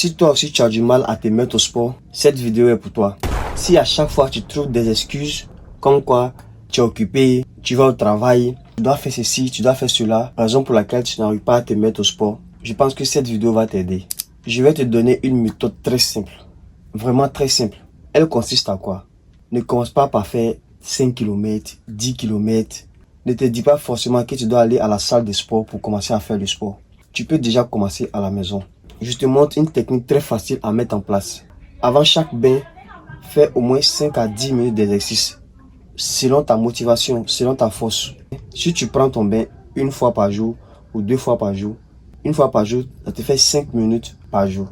Si toi aussi tu as du mal à te mettre au sport, cette vidéo est pour toi. Si à chaque fois tu trouves des excuses, comme quoi tu es occupé, tu vas au travail, tu dois faire ceci, tu dois faire cela, raison pour laquelle tu n'arrives pas à te mettre au sport, je pense que cette vidéo va t'aider. Je vais te donner une méthode très simple, vraiment très simple. Elle consiste à quoi? Ne commence pas par faire 5 km, 10 km. Ne te dis pas forcément que tu dois aller à la salle de sport pour commencer à faire du sport. Tu peux déjà commencer à la maison. Je te montre une technique très facile à mettre en place. Avant chaque bain, fais au moins 5 à 10 minutes d'exercice. Selon ta motivation, selon ta force. Si tu prends ton bain une fois par jour ou 2 fois par jour, une fois par jour, ça te fait 5 minutes par jour.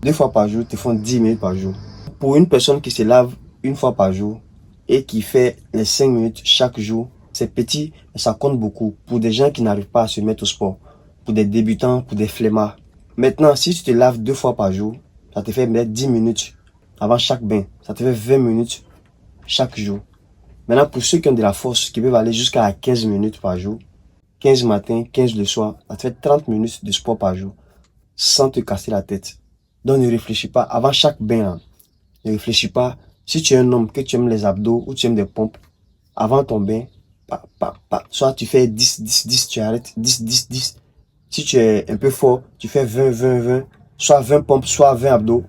2 fois par jour, te font 10 minutes par jour. Pour une personne qui se lave une fois par jour et qui fait les 5 minutes chaque jour, c'est petit, mais ça compte beaucoup pour des gens qui n'arrivent pas à se mettre au sport, pour des débutants, pour des flemmards. Maintenant, si tu te laves 2 fois par jour, ça te fait mettre 10 minutes avant chaque bain. Ça te fait 20 minutes chaque jour. Maintenant, pour ceux qui ont de la force, qui peuvent aller jusqu'à 15 minutes par jour, 15 matin, 15 le soir, ça te fait 30 minutes de sport par jour, sans te casser la tête. Donc ne réfléchis pas, avant chaque bain, là, ne réfléchis pas. Si tu es un homme, que tu aimes les abdos ou tu aimes des pompes, avant ton bain, soit tu fais 10, 10, 10, tu arrêtes, 10, 10, 10. Si tu es un peu fort, tu fais 20, 20, 20, soit 20 pompes, soit 20 abdos.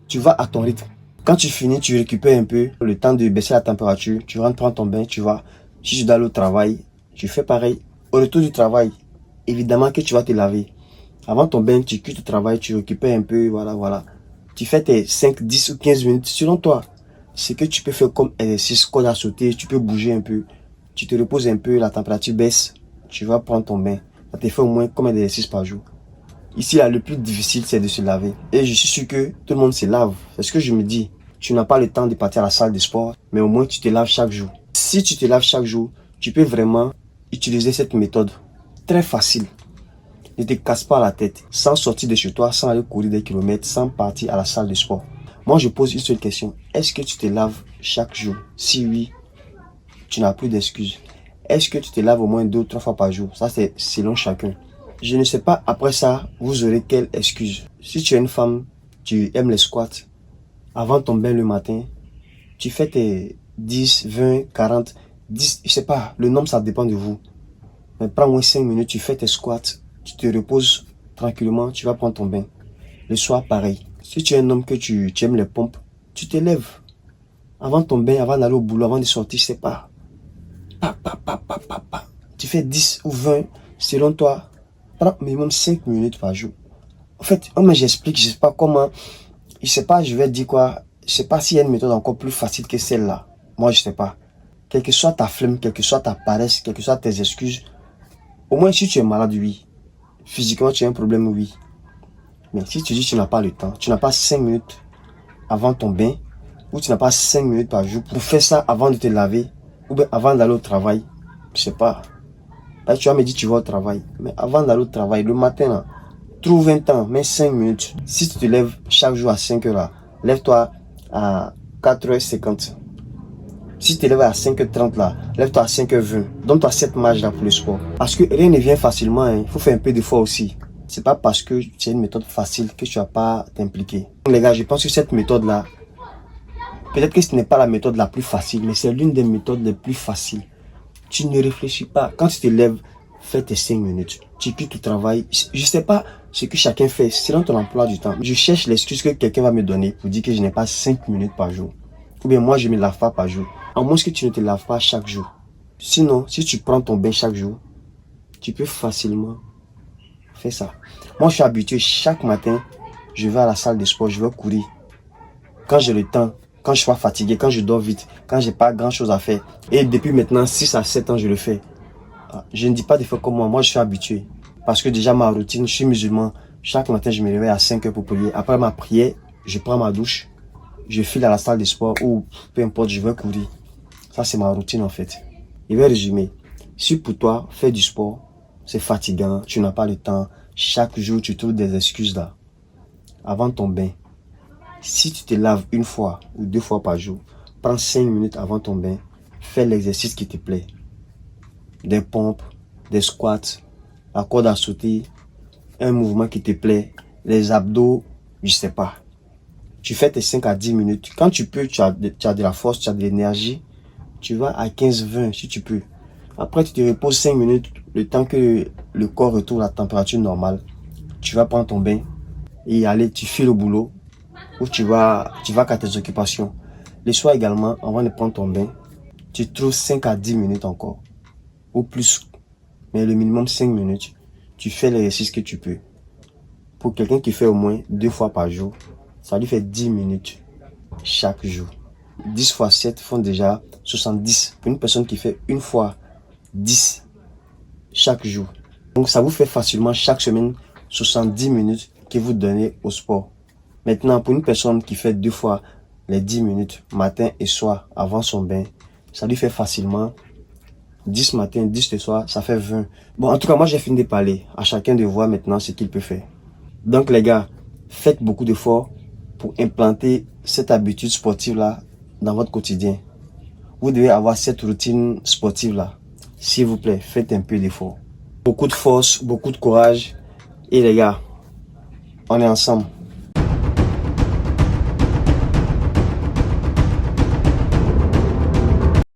Tu vas à ton rythme. Quand tu finis, tu récupères un peu, le temps de baisser la température, tu rentres prendre ton bain, tu vas. Si tu dois aller au travail, tu fais pareil. Au retour du travail, évidemment que tu vas te laver. Avant ton bain, tu quittes le travail, tu récupères un peu, voilà. Tu fais tes 5, 10 ou 15 minutes selon toi. Ce que tu peux faire comme exercice, corde à sauter, tu peux bouger un peu. Tu te reposes un peu, la température baisse, tu vas prendre ton bain. Ça te fait au moins comme un exercice par jour. Ici, là, le plus difficile, c'est de se laver. Et je suis sûr que tout le monde se lave. C'est ce que je me dis. Tu n'as pas le temps de partir à la salle de sport, mais au moins tu te laves chaque jour. Si tu te laves chaque jour, tu peux vraiment utiliser cette méthode. Très facile. Ne te casse pas la tête, sans sortir de chez toi, sans aller courir des kilomètres, sans partir à la salle de sport. Moi, je pose une seule question. Est-ce que tu te laves chaque jour? Si oui, tu n'as plus d'excuses. Est-ce que tu te laves au moins 2 ou 3 fois par jour? Ça, c'est selon chacun. Je ne sais pas, après ça, vous aurez quelle excuse. Si tu es une femme, tu aimes les squats, avant ton bain le matin, tu fais tes 10, 20, 40, 10, je sais pas, le nombre, ça dépend de vous. Mais prends moins 5 minutes, tu fais tes squats, tu te reposes tranquillement, tu vas prendre ton bain. Le soir, pareil. Si tu es un homme que tu aimes les pompes, tu te lèves. Avant ton bain, avant d'aller au boulot, avant de sortir, je sais pas. Tu fais 10 ou 20, selon toi. Prends minimum 5 minutes par jour. En fait, j'explique, je sais pas comment, je sais pas, je vais dire quoi, je sais pas s'il y a une méthode encore plus facile que celle-là. Moi, je sais pas. Quelle que soit ta flemme, quelle que soit ta paresse, quelles que soient tes excuses, au moins si tu es malade, oui. Physiquement, tu as un problème, oui. Mais si tu dis que tu n'as pas le temps, tu n'as pas 5 minutes avant ton bain, ou tu n'as pas 5 minutes par jour pour faire ça avant de te laver, ou bien avant d'aller au travail, je sais pas. Là, tu vas me dire tu vas au travail. Mais avant d'aller au travail, le matin, là, trouve un temps, mets 5 minutes. Si tu te lèves chaque jour à 5 heures, là, lève-toi à 4h50. Si tu te lèves à 5h30, là, lève-toi à 5h20. Donne-toi cette marge là pour le sport. Parce que rien ne vient facilement, hein. Il faut faire un peu d'effort aussi. C'est pas parce que c'est une méthode facile que tu vas pas t'impliquer. Les gars, je pense que cette méthode-là, peut-être que ce n'est pas la méthode la plus facile, mais c'est l'une des méthodes les plus faciles. Tu ne réfléchis pas. Quand tu te lèves, fais tes 5 minutes. Tu quittes ton travail. Je sais pas ce que chacun fait selon ton emploi du temps. Je cherche l'excuse que quelqu'un va me donner pour dire que je n'ai pas 5 minutes par jour. Ou bien moi, je ne me lave pas par jour. À moins que tu ne te laves pas chaque jour. Sinon, si tu prends ton bain chaque jour, tu peux facilement faire ça. Moi, je suis habitué chaque matin, je vais à la salle de sport, je vais courir. Quand j'ai le temps, quand je suis pas fatigué, quand je dors vite, quand j'ai pas grand chose à faire. Et depuis maintenant 6 à 7 ans, je le fais. Je ne dis pas de faire comme moi, je suis habitué. Parce que déjà ma routine, je suis musulman. Chaque matin, je me réveille à 5 heures pour prier. Après ma prière, je prends ma douche. Je file à la salle de sport ou peu importe, je vais courir. Ça, c'est ma routine en fait. Je vais résumer. Si pour toi, faire du sport, c'est fatigant, tu n'as pas le temps. Chaque jour, tu trouves des excuses là. Avant ton bain, si tu te laves une fois ou 2 fois par jour, prends 5 minutes avant ton bain, fais l'exercice qui te plaît. Des pompes, des squats, la corde à sauter, un mouvement qui te plaît, les abdos, Je sais pas. Tu fais tes 5 à 10 minutes. Quand tu peux, tu as de la force, tu as de l'énergie. Tu vas à 15-20 si tu peux. Après, tu te reposes 5 minutes, le temps que le corps retourne à la température normale. Tu vas prendre ton bain et aller, tu files au boulot ou tu vas qu'à tes occupations. Le soir également, avant de prendre ton bain, tu trouves 5 à 10 minutes encore ou plus. Mais le minimum 5 minutes, tu fais l'exercice que tu peux. Pour quelqu'un qui fait au moins 2 fois par jour, ça lui fait 10 minutes chaque jour. 10 fois 7 font déjà 70. Pour une personne qui fait une fois 10 chaque jour. Donc ça vous fait facilement chaque semaine 70 minutes que vous donnez au sport. Maintenant, pour une personne qui fait 2 fois les 10 minutes, matin et soir, avant son bain, ça lui fait facilement 10 matin, 10 le soir, ça fait 20. Bon, en tout cas, moi j'ai fini de parler. À chacun de voir maintenant ce qu'il peut faire. Donc les gars, faites beaucoup d'efforts pour implanter cette habitude sportive-là dans votre quotidien. Vous devez avoir cette routine sportive-là. S'il vous plaît, faites un peu d'effort. Beaucoup de force, beaucoup de courage. Et les gars, on est ensemble.